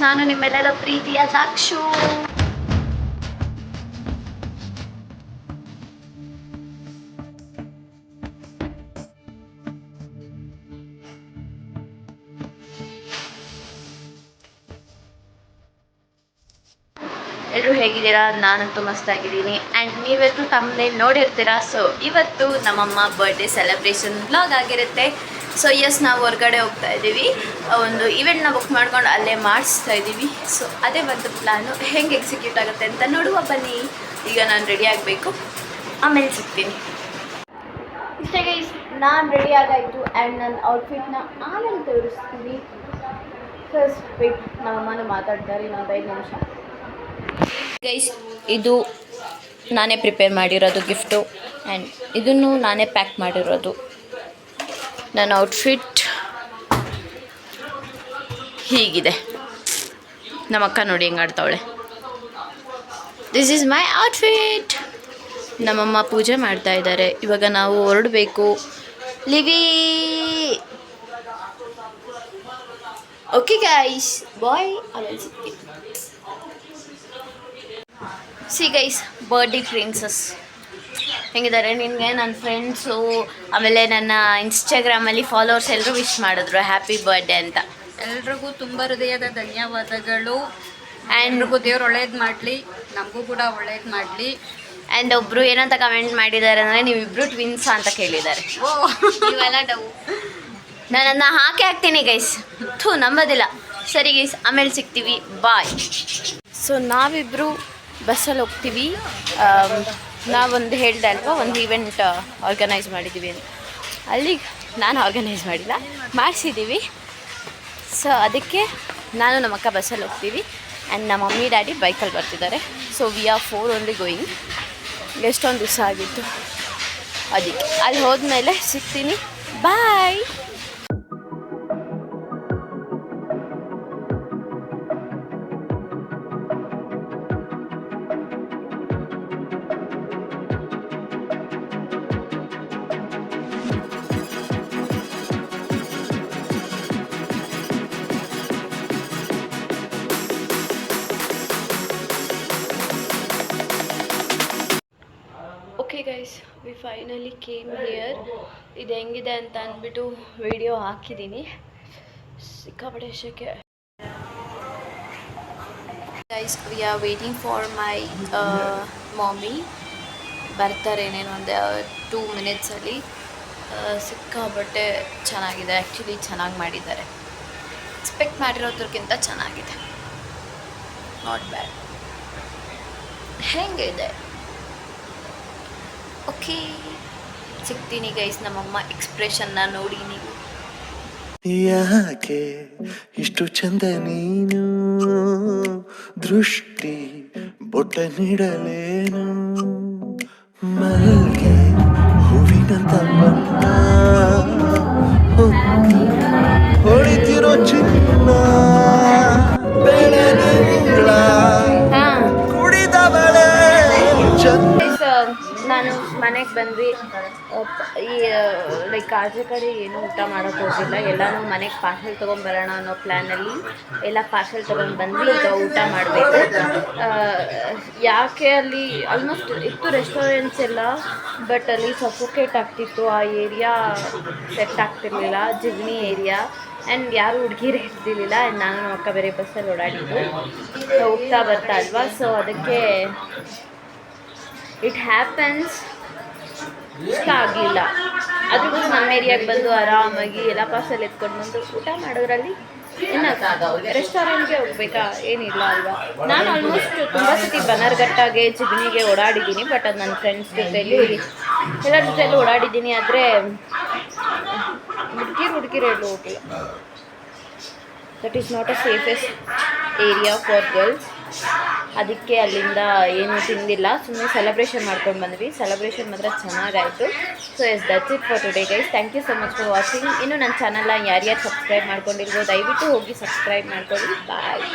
ನಾನು ನಿಮ್ಮೆಲ್ಲರ ಪ್ರೀತಿಯ ಸಾಕ್ಷು. ಎಲ್ಲರೂ ಹೇಗಿದ್ದೀರಾ? ನಾನಂತೂ ಮಸ್ತಾಗಿದ್ದೀನಿ. ಆ್ಯಂಡ್ ನೀವೆಲ್ಲರೂ ತಮ್ಮನೇಲಿ ನೋಡಿರ್ತೀರಾ. ಸೊ ಇವತ್ತು ನಮ್ಮಮ್ಮ ಬರ್ಡೇ ಸೆಲೆಬ್ರೇಷನ್ ವ್ಲಾಗ್ ಆಗಿರುತ್ತೆ. ಸೊ ಎಸ್, ನಾವು ಹೊರಗಡೆ ಹೋಗ್ತಾ ಇದ್ದೀವಿ. ಒಂದು ಇವೆಂಟ್ನ ಬುಕ್ ಮಾಡ್ಕೊಂಡು ಅಲ್ಲೇ ಮಾಡಿಸ್ತಾ ಇದ್ದೀವಿ. ಸೊ ಅದೇ ಒಂದು ಪ್ಲ್ಯಾನು. ಹೆಂಗೆ ಎಕ್ಸಿಕ್ಯೂಟ್ ಆಗುತ್ತೆ ಅಂತ ನೋಡುವ ಬನ್ನಿ. ಈಗ ನಾನು ರೆಡಿ ಆಗಬೇಕು, ಆಮೇಲೆ ಸಿಗ್ತೀನಿ. ಇಷ್ಟೇ ಗೈಸ್, ನಾನು ರೆಡಿ ಆಗಾಯಿತು. ಆ್ಯಂಡ್ ನನ್ನ ಔಟ್ಫಿಟ್ನ ಆಮೇಲೆ ತೋರಿಸ್ತೀನಿ. ಫಸ್ಟ್ ವೇಟ್, ನಮ್ಮಮ್ಮನೂ ಮಾತಾಡ್ತಾರೆ ಇನ್ನೊಂದು 5 ನಿಮಿಷ. ಗೈಸ್, ಇದು ನಾನೇ ಪ್ರಿಪೇರ್ ಮಾಡಿರೋದು ಗಿಫ್ಟು. ಆ್ಯಂಡ್ ಇದನ್ನು ನಾನೇ ಪ್ಯಾಕ್ ಮಾಡಿರೋದು. ನನ್ನ ಔಟ್ಫಿಟ್ ಹೀಗಿದೆ. ನಮ್ಮ ಅಕ್ಕ ನೋಡಿ ಹೆಂಗೆ ಆಡ್ತಾವಳೆ. This is my outfit. ನಮ್ಮಮ್ಮ ಪೂಜೆ ಮಾಡ್ತಾ ಇದ್ದಾರೆ. ಇವಾಗ ನಾವು ಹೊರಡಬೇಕು. ಲಿವಿ. Okay guys, bye. ಆಮೇಲೆ ಸಿಗ್ತೀನಿ. ಸಿ ಗೈಸ್, ಬರ್ಡೇ ಪ್ರಿನ್ಸಸ್ ಹೆಂಗಿದ್ದಾರೆ? ನಿನಗೆ ನನ್ನ ಫ್ರೆಂಡ್ಸು, ಆಮೇಲೆ ನನ್ನ ಇನ್ಸ್ಟಾಗ್ರಾಮಲ್ಲಿ ಫಾಲೋವರ್ಸ್ ಎಲ್ಲರೂ ವಿಶ್ ಮಾಡಿದ್ರು ಹ್ಯಾಪಿ ಬರ್ಡೇ ಅಂತ. ಎಲ್ರಿಗೂ ತುಂಬ ಹೃದಯದ ಧನ್ಯವಾದಗಳು. ಆ್ಯಂಡ್ ದೇವ್ರು ಒಳ್ಳೇದು ಮಾಡಲಿ, ನಮಗೂ ಕೂಡ ಒಳ್ಳೇದು ಮಾಡಲಿ. ಆ್ಯಂಡ್ ಒಬ್ಬರು ಏನಂತ ಕಮೆಂಟ್ ಮಾಡಿದ್ದಾರೆ ಅಂದರೆ, ನೀವಿಬ್ಬರು ಟ್ವಿನ್ಸ್ ಅಂತ ಕೇಳಿದ್ದಾರೆ. ನೀವೆಲ್ಲ ಡೌ ನಾನನ್ನು ಹಾಕ್ತೀನಿ ಗೈಸ್. ನಂಬೋದಿಲ್ಲ. ಸರಿ ಗೈಸ್, ಆಮೇಲೆ ಸಿಗ್ತೀವಿ, ಬಾಯ್. ಸೊ ನಾವಿಬ್ಬರು ಬಸ್ಸಲ್ಲಿ ಹೋಗ್ತೀವಿ. ನಾವೊಂದು ಹೇಳ್ದೆ ಅಲ್ವಾ, ಒಂದು ಈವೆಂಟ್ ಆರ್ಗನೈಸ್ ಮಾಡಿದ್ದೀವಿ ಅಂತ. ಅಲ್ಲಿಗೆ ನಾನು ಆರ್ಗನೈಸ್ ಮಾಡಿಲ್ಲ, ಮಾಡಿಸಿದ್ದೀವಿ. ಸೊ ಅದಕ್ಕೆ ನಾನು ನಮ್ಮ ಅಕ್ಕ ಬಸ್ಸಲ್ಲಿ ಹೋಗ್ತೀವಿ. ಆ್ಯಂಡ್ ನಮ್ಮ ಮಮ್ಮಿ ಡ್ಯಾಡಿ ಬೈಕಲ್ಲಿ ಬರ್ತಿದ್ದಾರೆ. So we are 4 only going. ಎಷ್ಟೊಂದು ದಿವಸ ಆಗಿತ್ತು, ಅದಕ್ಕೆ ಅಲ್ಲಿ ಹೋದ್ಮೇಲೆ ಸಿಗ್ತೀನಿ, bye. Okay guys, we finally came here. ಇದು ಹೆಂಗಿದೆ ಅಂತ ಅಂದ್ಬಿಟ್ಟು ವಿಡಿಯೋ ಹಾಕಿದ್ದೀನಿ. ಸಿಕ್ಕಾಪಟ್ಟೆ ಶೆಕೆ. Guys, we are waiting for my mummy. ಬರ್ತಾರೆ ಏನೇನು ಒಂದು 2 ಮಿನಿಟ್ಸಲ್ಲಿ. ಸಿಕ್ಕಾಪಟ್ಟೆ ಚೆನ್ನಾಗಿದೆ. ಆ್ಯಕ್ಚುಲಿ ಚೆನ್ನಾಗಿ ಮಾಡಿದ್ದಾರೆ. ಎಕ್ಸ್ಪೆಕ್ಟ್ ಮಾಡಿರೋದ್ರಕ್ಕಿಂತ ಚೆನ್ನಾಗಿದೆ. Not bad. ಹೆಂಗಿದೆ? ಓಕೆ, ಸಿಗ್ತೀನಿ ಗೈಸ್. ನಮ್ಮಮ್ಮ ಎಕ್ಸ್ಪ್ರೆಷನ್ನ ನೋಡಿ ನೀವು. ಯಾಕೆ ಇಷ್ಟು ಚಂದ ನೀನು, ದೃಷ್ಟಿ ಬೊಟ್ಟ ನೀಡಲೇನು, ಮಲ್ಗೆ ಹೂವಿನಂತ ಬಣ್ಣ, ಹೊಳಿತಿರೋ ಚಿನ್ನ, ಬೆಳದಿಂಗಳ ಕುಡಿದವಳೆ ಚಂದ. ನಾನು ಮನೆಗೆ ಬಂದ್ವಿ. ಈ ಲೈಕ್ ಆಚೆ ಕಡೆ ಏನೂ ಊಟ ಮಾಡೋಕ್ಕೆ ಹೋಗಿಲ್ಲ. ಎಲ್ಲನೂ ಮನೆಗೆ ಪಾರ್ಸೆಲ್ ತೊಗೊಂಬರೋಣ ಅನ್ನೋ ಪ್ಲ್ಯಾನಲ್ಲಿ ಎಲ್ಲ ಪಾರ್ಸೆಲ್ ತೊಗೊಂಡು ಬಂದ್ವಿ. ಈಗ ಊಟ ಮಾಡಬೇಕು. ಯಾಕೆ ಅಲ್ಲಿ ಆಲ್ಮೋಸ್ಟ್ ಇತ್ತು ರೆಸ್ಟೋರೆಂಟ್ಸ್ ಎಲ್ಲ, ಬಟ್ ಅಲ್ಲಿ ಸಫೋಕೇಟ್ ಆಗ್ತಿತ್ತು. ಆ ಏರಿಯಾ ಸೆಟ್ ಆಗ್ತಿರ್ಲಿಲ್ಲ, ಜಿಗ್ನಿ ಏರಿಯಾ. ಆ್ಯಂಡ್ ಯಾರು ಹುಡುಗಿರು ಇರ್ತಿರ್ಲಿಲ್ಲ. ಆ್ಯಂಡ್ ನಾನು ನಮ್ಮ ಅಕ್ಕ ಬೇರೆ ಬಸ್ಸಲ್ಲಿ ಓಡಾಡಿದ್ದು, ಹೋಗ್ತಾ ಬರ್ತಾ ಅಲ್ವಾ. ಸೊ ಅದಕ್ಕೆ ಇಟ್ ಹ್ಯಾಪನ್ಸ್. ಇಷ್ಟ ಆಗಲಿಲ್ಲ. ಅದ್ರಿಗೂ ನಮ್ಮ ಏರಿಯಾಗೆ ಬಂದು ಆರಾಮಾಗಿ ಎಲ್ಲ ಪಾರ್ಸೆಲ್ ಎತ್ಕೊಂಡು ಬಂದು ಊಟ ಮಾಡೋದ್ರಲ್ಲಿ ಏನಾಗ ರೆಸ್ಟೋರೆಂಟ್ಗೆ ಹೋಗ್ಬೇಕಾ? ಏನಿಲ್ಲ ಅಲ್ವಾ. ನಾನು ಆಲ್ಮೋಸ್ಟ್ ತುಂಬ ಸತಿ ಬನ್ನರ್ಘಟ್ಟಾಗೆ, ಜಿಗ್ನಿಗೆ ಓಡಾಡಿದ್ದೀನಿ. ಬಟ್ ಅದು ನನ್ನ ಫ್ರೆಂಡ್ಸ್ ಜೊತೆಯಲ್ಲಿ ಎಲ್ಲರ ಜೊತೆಯಲ್ಲಿ ಓಡಾಡಿದ್ದೀನಿ. ಆದರೆ ಹುಡುಗಿರು ಎಲ್ಲೂ ಹೋಗಿಲ್ಲ. That is not a safest area for girls. ಅದಕ್ಕೆ ಅಲ್ಲಿಂದ ಏನೂ ತಿಂದಿಲ್ಲ, ಸುಮ್ಮನೆ ಸೆಲೆಬ್ರೇಷನ್ ಮಾಡ್ಕೊಂಡು ಬಂದ್ವಿ. ಸೆಲೆಬ್ರೇಷನ್ ಮಾತ್ರ ಚೆನ್ನಾಗಾಯಿತು. So yes, that's it for today guys. Thank you so much for watching. ಇನ್ನು ನನ್ನ ಚಾನಲ್ನ ಯಾರ್ಯಾರು ಸಬ್ಸ್ಕ್ರೈಬ್ ಮಾಡ್ಕೊಂಡಿರ್ಬೋದು, ದಯವಿಟ್ಟು ಹೋಗಿ ಸಬ್ಸ್ಕ್ರೈಬ್ ಮಾಡ್ಕೊಳ್ಳಿ. ಬಾಯ್.